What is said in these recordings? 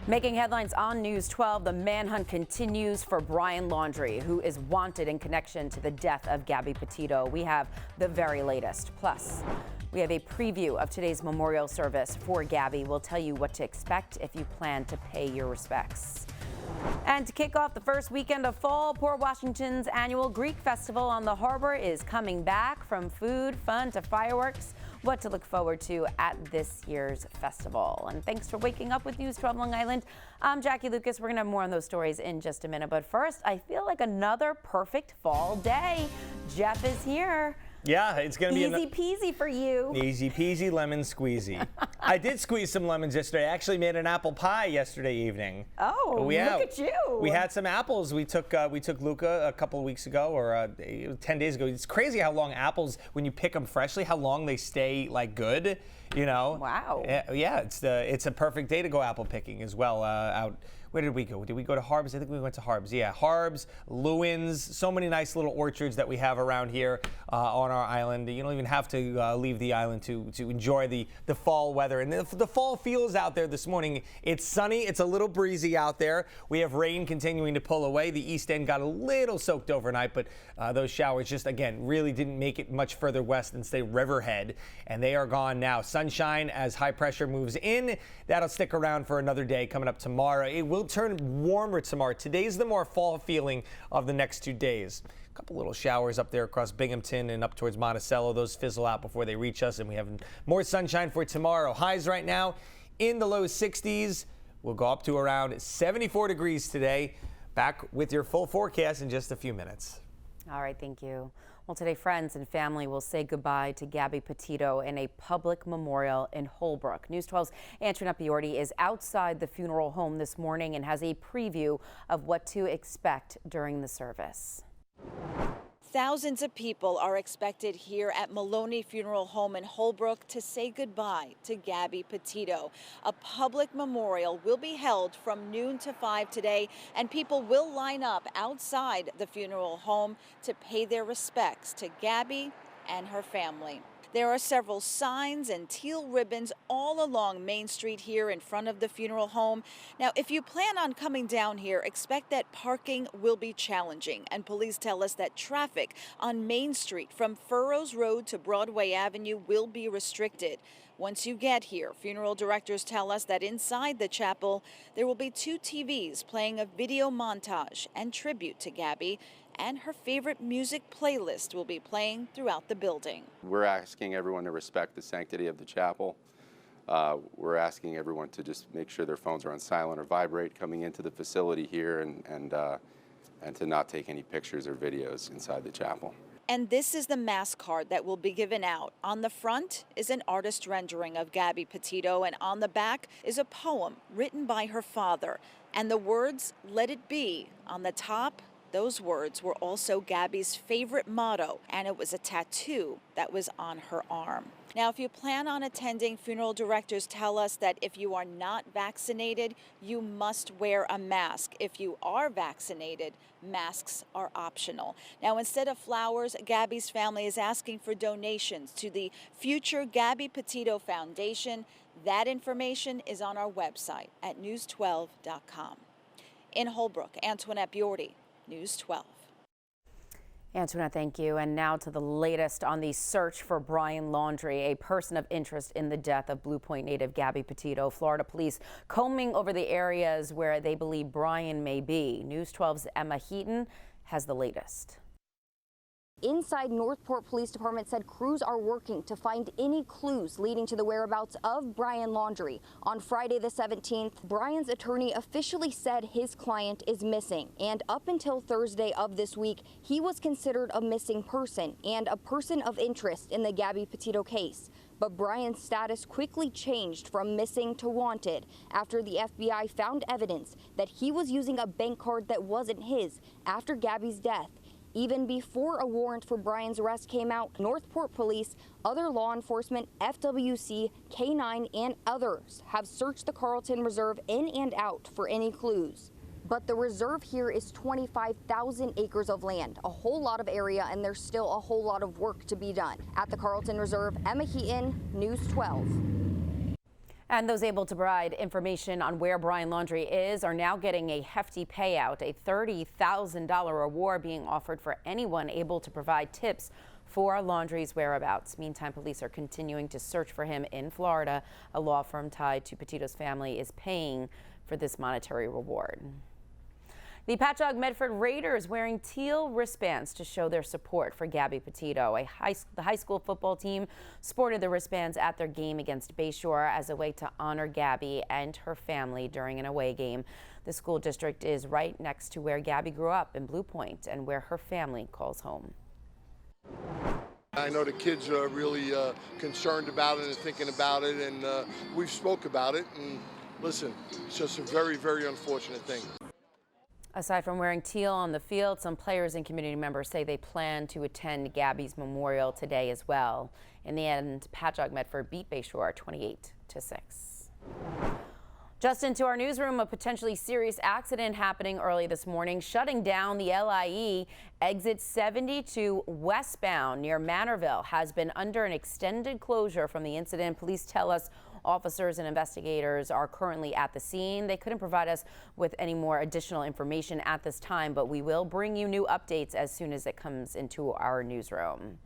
Making headlines on News 12, the manhunt continues for Brian Laundrie, who is wanted in connection to the death of Gabby Petito. We have the very latest. Plus, we have a preview of today's memorial service for Gabby. We'll tell you what to expect if you plan to pay your respects. And to kick off the first weekend of fall, Port Washington's annual Greek Festival on the harbor is coming back. From food, fun to fireworks, what to look forward to at this year's festival. And thanks for waking up with News 12 Long Island. I'm Jackie Lukas. We're going to have more on those stories in just a minute. But first, I feel like another perfect fall day. Jeff is here. Yeah, it's going to be easy peasy for you. Easy peasy lemon squeezy. I did squeeze some lemons yesterday. I actually made an apple pie yesterday evening. Oh, look at you. We had some apples. We took Luca a couple of weeks ago, or 10 days ago. It's crazy how long apples, when you pick them freshly, how long they stay like good. You know. Wow. Yeah, it's a perfect day to go apple picking as well. Out. Where did we go? Did we go to Harbs? I think we went to Harbs. Yeah, Harbs, Lewins, so many nice little orchards that we have around here on our island. You don't even have to leave the island to enjoy the fall weather. And the fall feels out there this morning. It's sunny. It's a little breezy out there. We have rain continuing to pull away. The east end got a little soaked overnight, but those showers just, again, really didn't make it much further west than, say, Riverhead. And they are gone now. Sunshine as high pressure moves in. That'll stick around for another day coming up tomorrow. It will turn warmer tomorrow. Today's the more fall feeling of the next 2 days. A couple little showers up there across Binghamton and up towards Monticello. Those fizzle out before they reach us, and we have more sunshine for tomorrow. Highs right now in the low 60s. We'll go up to around 74 degrees today. Back with your full forecast in just a few minutes. All right, thank you. Well, today, friends and family will say goodbye to Gabby Petito in a public memorial in Holbrook. News 12's Antoinette Biordi is outside the funeral home this morning and has a preview of what to expect during the service. Thousands of people are expected here at Maloney Funeral Home in Holbrook to say goodbye to Gabby Petito. A public memorial will be held from noon to 5 today, and people will line up outside the funeral home to pay their respects to Gabby and her family. There are several signs and teal ribbons all along Main Street here in front of the funeral home. Now, if you plan on coming down here, expect that parking will be challenging. And police tell us that traffic on Main Street from Furrows Road to Broadway Avenue will be restricted. Once you get here, funeral directors tell us that inside the chapel, there will be 2 TVs playing a video montage and tribute to Gabby, and her favorite music playlist will be playing throughout the building. We're asking everyone to respect the sanctity of the chapel. We're asking everyone to just make sure their phones are on silent or vibrate coming into the facility here, and to not take any pictures or videos inside the chapel. And this is the mass card that will be given out. On the front is an artist rendering of Gabby Petito, and on the back is a poem written by her father. And the words, "Let it be," on the top. Those words were also Gabby's favorite motto, and it was a tattoo that was on her arm. Now, if you plan on attending, funeral directors tell us that if you are not vaccinated, you must wear a mask. If you are vaccinated, masks are optional. Now, instead of flowers, Gabby's family is asking for donations to the Future Gabby Petito Foundation. That information is on our website at news12.com. In Holbrook, Antoinette Biordi, News 12. Antoinette, thank you. And now to the latest on the search for Brian Laundrie, a person of interest in the death of Blue Point native Gabby Petito. Florida police combing over the areas where they believe Brian may be. News 12's Emma Heaton has the latest. Inside Northport Police Department said crews are working to find any clues leading to the whereabouts of Brian Laundrie. On Friday the 17th, Brian's attorney officially said his client is missing. And up until Thursday of this week, he was considered a missing person and a person of interest in the Gabby Petito case. But Brian's status quickly changed from missing to wanted after the FBI found evidence that he was using a bank card that wasn't his after Gabby's death. Even before a warrant for Brian's arrest came out, Northport Police, other law enforcement, FWC, K-9, and others have searched the Carlton Reserve in and out for any clues. But the reserve here is 25,000 acres of land, a whole lot of area, and there's still a whole lot of work to be done. At the Carlton Reserve, Emma Heaton, News 12. And those able to provide information on where Brian Laundrie is are now getting a hefty payout, a $30,000 reward being offered for anyone able to provide tips for Laundrie's whereabouts. Meantime, police are continuing to search for him in Florida. A law firm tied to Petito's family is paying for this monetary reward. The Patchogue Medford Raiders wearing teal wristbands to show their support for Gabby Petito. The high school football team sported the wristbands at their game against Bayshore as a way to honor Gabby and her family during an away game. The school district is right next to where Gabby grew up in Blue Point and where her family calls home. I know the kids are really concerned about it and thinking about it, and we've spoke about it. And listen, it's just a very, very unfortunate thing. Aside from wearing teal on the field, some players and community members say they plan to attend Gabby's memorial today as well. In the end, Patchogue Medford beat Bayshore 28-6. Just into our newsroom, a potentially serious accident happening early this morning, shutting down the LIE. Exit 72 westbound near Manorville has been under an extended closure from the incident. Police tell us officers and investigators are currently at the scene. They couldn't provide us with any more additional information at this time, but we will bring you new updates as soon as it comes into our newsroom.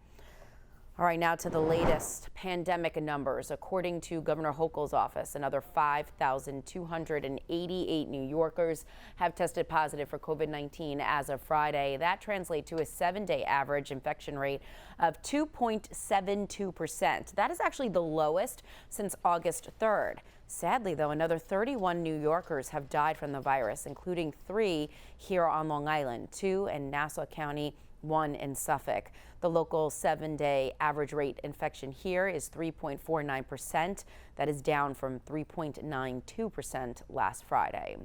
All right, now to the latest pandemic numbers. According to Governor Hochul's office, another 5,288 New Yorkers have tested positive for COVID-19 as of Friday. That translates to a 7-day average infection rate of 2.72%. That is actually the lowest since August 3rd. Sadly, though, another 31 New Yorkers have died from the virus, including 3 here on Long Island, 2 in Nassau County, 1 in Suffolk. The local 7-day average rate infection here is 3.49%. That is down from 3.92% last Friday.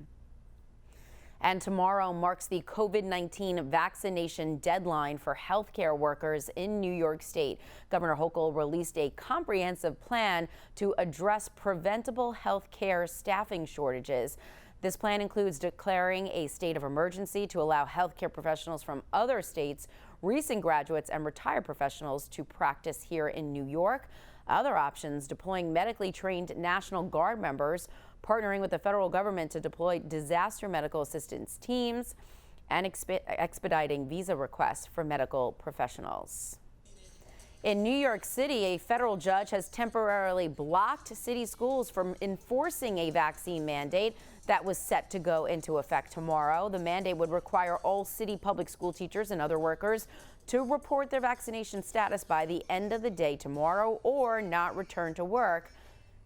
And tomorrow marks the COVID-19 vaccination deadline for healthcare workers in New York State. Governor Hochul released a comprehensive plan to address preventable healthcare staffing shortages. This plan includes declaring a state of emergency to allow healthcare professionals from other states, recent graduates, and retired professionals to practice here in New York. Other options: deploying medically trained National Guard members, partnering with the federal government to deploy disaster medical assistance teams, and expediting visa requests for medical professionals. In New York City, a federal judge has temporarily blocked city schools from enforcing a vaccine mandate that was set to go into effect tomorrow. The mandate would require all city public school teachers and other workers to report their vaccination status by the end of the day tomorrow or not return to work.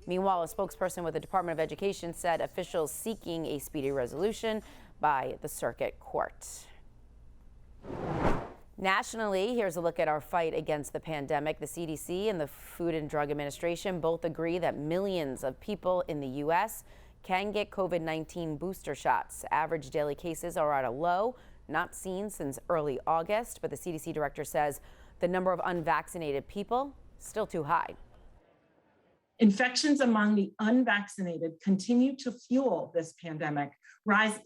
Meanwhile, a spokesperson with the Department of Education said officials seeking a speedy resolution by the circuit court. Nationally, here's a look at our fight against the pandemic. The CDC and the Food and Drug Administration both agree that millions of people in the U.S. can get COVID-19 booster shots. Average daily cases are at a low, not seen since early August, but the CDC director says the number of unvaccinated people still too high. Infections among the unvaccinated continue to fuel this pandemic,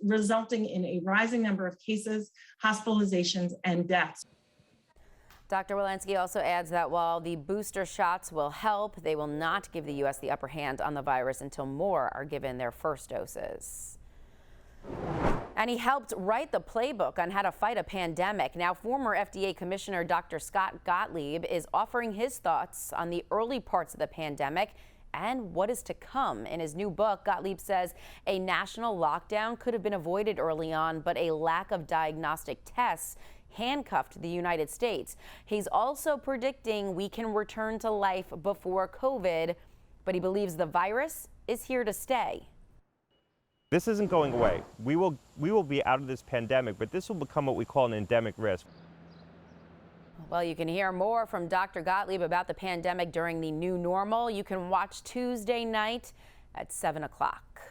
resulting in a rising number of cases, hospitalizations, and deaths. Dr. Walensky also adds that while the booster shots will help, they will not give the U.S. the upper hand on the virus until more are given their first doses. And he helped write the playbook on how to fight a pandemic. Now, former FDA Commissioner Dr. Scott Gottlieb is offering his thoughts on the early parts of the pandemic and what is to come. In his new book, Gottlieb says a national lockdown could have been avoided early on, but a lack of diagnostic tests handcuffed the United States. He's also predicting we can return to life before COVID, but he believes the virus is here to stay. This isn't going away. We will be out of this pandemic, but this will become what we call an endemic risk. Well, you can hear more from Dr. Gottlieb about the pandemic during the new normal. You can watch Tuesday night at 7 o'clock.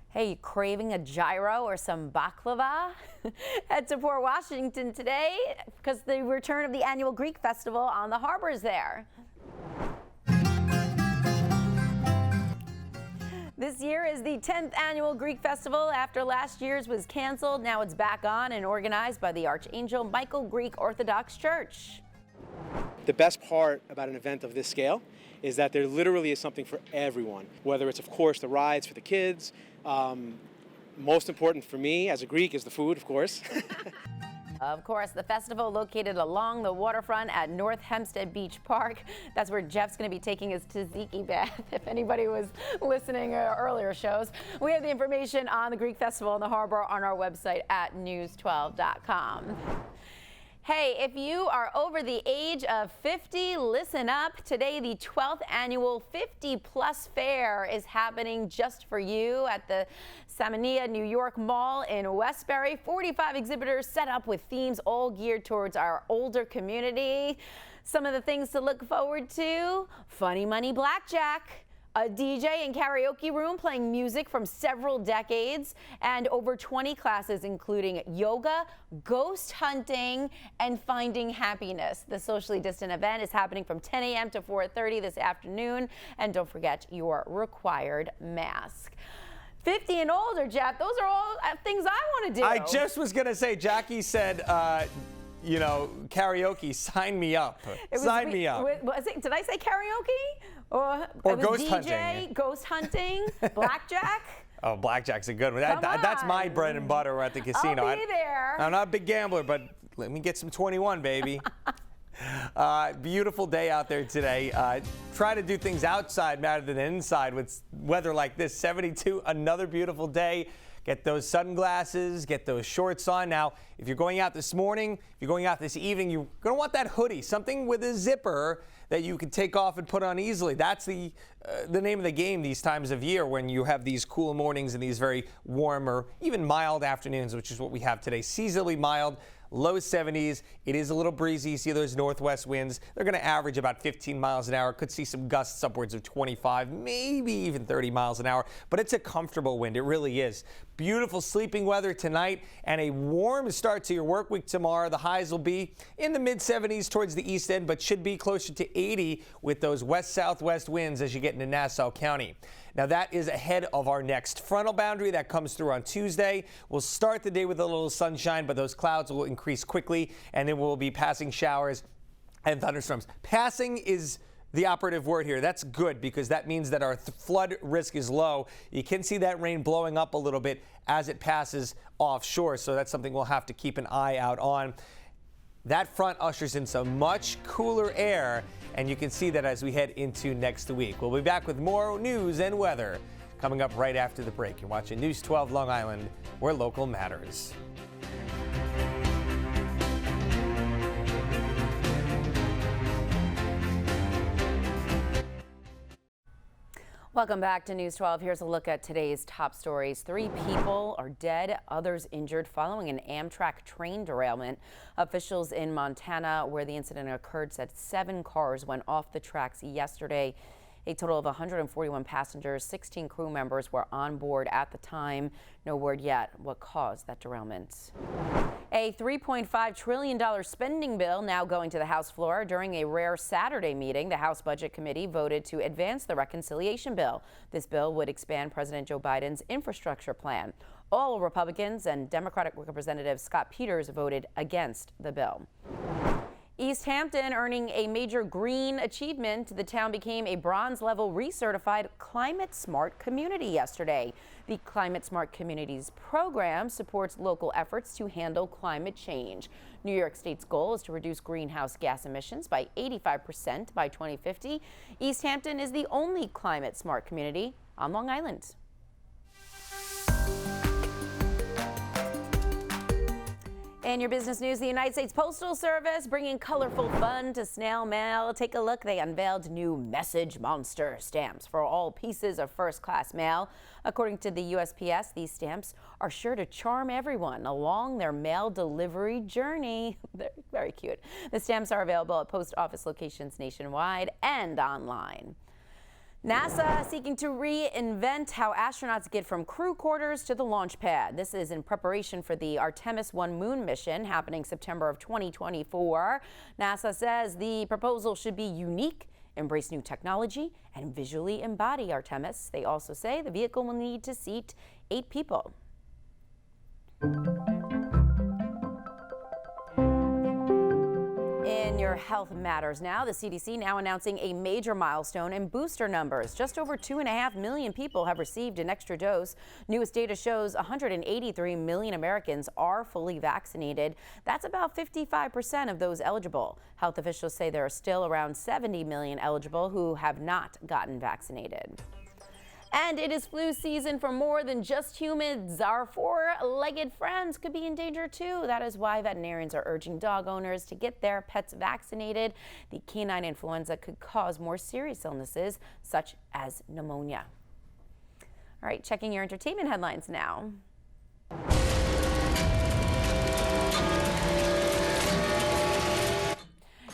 Hey, you craving a gyro or some baklava? Head to Port Washington today because the return of the annual Greek festival on the harbor is there. This year is the 10th annual Greek Festival. After last year's was canceled, now it's back on and organized by the Archangel Michael Greek Orthodox Church. The best part about an event of this scale is that there literally is something for everyone, whether it's, of course, the rides for the kids. Most important for me as a Greek is the food, of course. Of course, the festival located along the waterfront at North Hempstead Beach Park. That's where Jeff's going to be taking his tzatziki bath, if anybody was listening earlier shows. We have the information on the Greek Festival in the harbor on our website at news12.com. Hey, if you are over the age of 50, listen up. Today, the 12th annual 50 Plus Fair is happening just for you at the Samania New York Mall in Westbury. 45 exhibitors set up with themes all geared towards our older community. Some of the things to look forward to: funny money blackjack, a DJ and karaoke room playing music from several decades, and over 20 classes including yoga, ghost hunting, and finding happiness. The socially distant event is happening from 10 a.m. to 4:30 this afternoon, and don't forget your required mask. 50 and older, Jeff, those are all things I want to do. I just was going to say, Jackie said, you know, karaoke, sign me up. Sign me up. Did I say karaoke? Or ghost DJ, hunting. Ghost hunting, blackjack. Oh, blackjack's a good one. That's my bread and butter at the casino. I'll be there. I'm not a big gambler, but let me get some 21, baby. Beautiful day out there today. Try to do things outside rather than inside with weather like this. 72, another beautiful day. Get those sunglasses, get those shorts on. Now, if you're going out this morning, if you're going out this evening, you're going to want that hoodie, something with a zipper that you can take off and put on easily. That's the name of the game these times of year when you have these cool mornings and these very warm or even mild afternoons, which is what we have today. Seasonably mild. Low 70s. It is a little breezy. You see those northwest winds. They're going to average about 15 miles an hour. Could see some gusts upwards of 25, maybe even 30 miles an hour. But it's a comfortable wind. It really is. Beautiful sleeping weather tonight and a warm start to your work week tomorrow. The highs will be in the mid 70s towards the east end, but should be closer to 80 with those west-southwest winds as you get into Nassau County. Now that is ahead of our next frontal boundary that comes through on Tuesday. We'll start the day with a little sunshine, but those clouds will increase quickly, and then we'll be passing showers and thunderstorms. Passing is the operative word here. That's good because that means that our flood risk is low. You can see that rain blowing up a little bit as it passes offshore, so that's something we'll have to keep an eye out on. That front ushers in some much cooler air, and you can see that as we head into next week. We'll be back with more news and weather coming up right after the break. You're watching News 12 Long Island, where local matters. Welcome back to News 12. Here's a look at today's top stories. 3 people are dead, others injured following an Amtrak train derailment. Officials in Montana, where the incident occurred, said 7 cars went off the tracks yesterday. A total of 141 passengers, 16 crew members were on board at the time. No word yet what caused that derailment. A $3.5 trillion spending bill now going to the House floor. During a rare Saturday meeting, the House Budget Committee voted to advance the reconciliation bill. This bill would expand President Joe Biden's infrastructure plan. All Republicans and Democratic Representative Scott Peters voted against the bill. East Hampton earning a major green achievement. The town became a bronze level recertified Climate Smart community yesterday. The Climate Smart Communities program supports local efforts to handle climate change. New York State's goal is to reduce greenhouse gas emissions by 85% by 2050. East Hampton is the only Climate Smart community on Long Island. In your business news, the United States Postal Service bringing colorful fun to snail mail. Take a look. They unveiled new Message Monster stamps for all pieces of first-class mail. According to the USPS, these stamps are sure to charm everyone along their mail delivery journey. They're very cute. The stamps are available at post office locations nationwide and online. NASA seeking to reinvent how astronauts get from crew quarters to the launch pad. This is in preparation for the Artemis 1 moon mission happening September of 2024. NASA says the proposal should be unique, embrace new technology, and visually embody Artemis. They also say the vehicle will need to seat 8 people. In And your health matters now. The CDC now announcing a major milestone in booster numbers. Just over 2.5 million people have received an extra dose. Newest data shows 183 million Americans are fully vaccinated. That's about 55% of those eligible. Health officials say there are still around 70 million eligible who have not gotten vaccinated. And it is flu season for more than just humans. Our four-legged friends could be in danger too. That is why veterinarians are urging dog owners to get their pets vaccinated. The canine influenza could cause more serious illnesses, such as pneumonia. All right, checking your entertainment headlines now.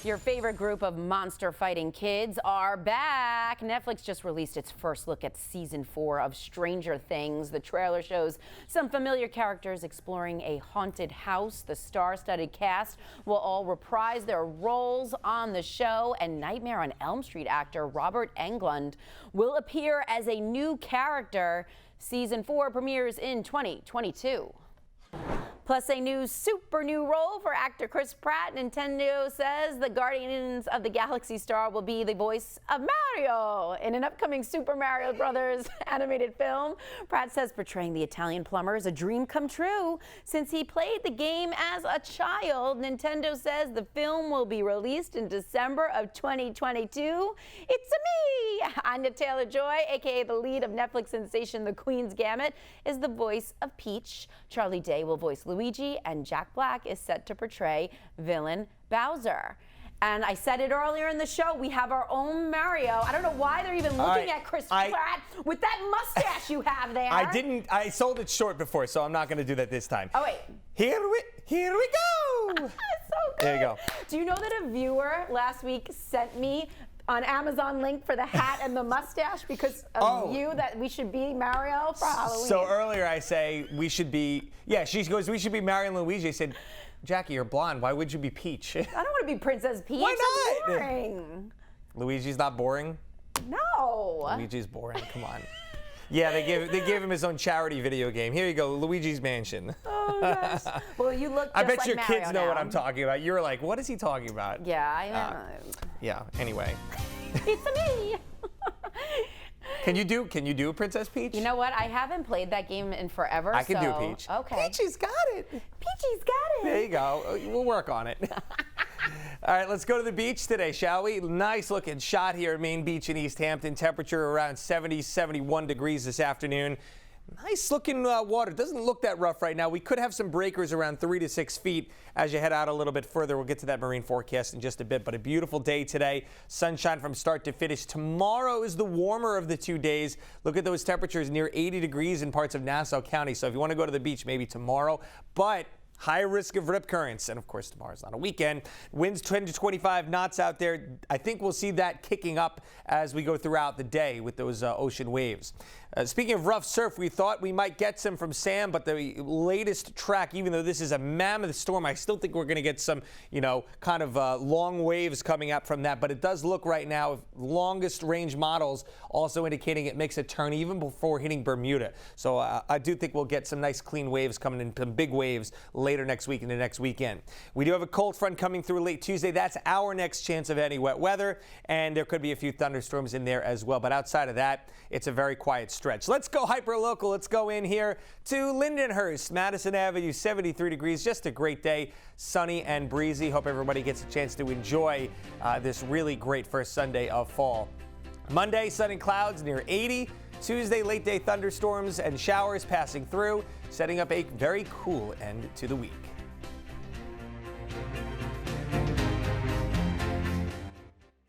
Your favorite group of monster-fighting kids are back. Netflix just released its first look at season 4 of Stranger Things. The trailer shows some familiar characters exploring a haunted house. The star-studded cast will all reprise their roles on the show, and Nightmare on Elm Street actor Robert Englund will appear as a new character. Season 4 premieres in 2022. Plus, a super new role for actor Chris Pratt. Nintendo says the Guardians of the Galaxy star will be the voice of Mario in an upcoming Super Mario Brothers animated film. Pratt says portraying the Italian plumber is a dream come true since he played the game as a child. Nintendo says the film will be released in December of 2022. It's me! Anya Taylor-Joy, aka the lead of Netflix sensation The Queen's Gambit, is the voice of Peach. Charlie Day will voice Luigi, and Jack Black is set to portray villain Bowser. And I said it earlier in the show, we have our own Mario. I don't know why they're even looking at Chris Pratt with that mustache you have there. I sold it short before, so I'm not going to do that this time. Oh, wait. Here we go. So good. There you go. Do you know that a viewer last week sent me on Amazon link for the hat and the mustache because of you, that we should be Mario for Halloween? So earlier I say we should be, she goes, we should be Mario and Luigi. I said, Jackie, you're blonde. Why would you be Peach? I don't want to be Princess Peach. Why not? That's boring. Luigi's not boring? No. Luigi's boring. Come on. Yeah, they gave him his own charity video game. Here you go, Luigi's Mansion. Oh, gosh. Well, you look just I bet like your Mario kids know now. what I'm talking about. You're like, what is he talking about? Yeah, Yeah, anyway. It's me. Can you do Princess Peach? You know what? I haven't played that game in forever. I can do Peach. Okay. Peachy's got it. Peachy's got it. There you go. We'll work on it. All right, let's go to the beach today, shall we? Nice looking shot here at Main Beach in East Hampton. Temperature around 70, 71 degrees this afternoon. Nice looking water. Doesn't look that rough right now. We could have some breakers around 3 to 6 feet as you head out a little bit further. We'll get to that marine forecast in just a bit, but a beautiful day today. Sunshine from start to finish. Tomorrow is the warmer of the 2 days. Look at those temperatures near 80 degrees in parts of Nassau County. So if you want to go to the beach, maybe tomorrow, but high risk of rip currents. And of course, tomorrow's not a weekend. Winds 10 to 25 knots out there. I think we'll see that kicking up as we go throughout the day with those ocean waves. Speaking of rough surf, we thought we might get some from Sam, but the latest track, even though this is a mammoth storm, I still think we're going to get some, kind of long waves coming up from that. But it does look right now, longest range models also indicating it makes a turn even before hitting Bermuda. So I do think we'll get some nice clean waves coming in, some big waves later next week and the next weekend. We do have a cold front coming through late Tuesday. That's our next chance of any wet weather, and there could be a few thunderstorms in there as well. But outside of that, it's a very quiet stretch. Let's go hyper-local. Let's go in here to Lindenhurst, Madison Avenue, 73 degrees. Just a great day, sunny and breezy. Hope everybody gets a chance to enjoy this really great first Sunday of fall. Monday, sun and clouds near 80. Tuesday, late day thunderstorms and showers passing through, setting up a very cool end to the week.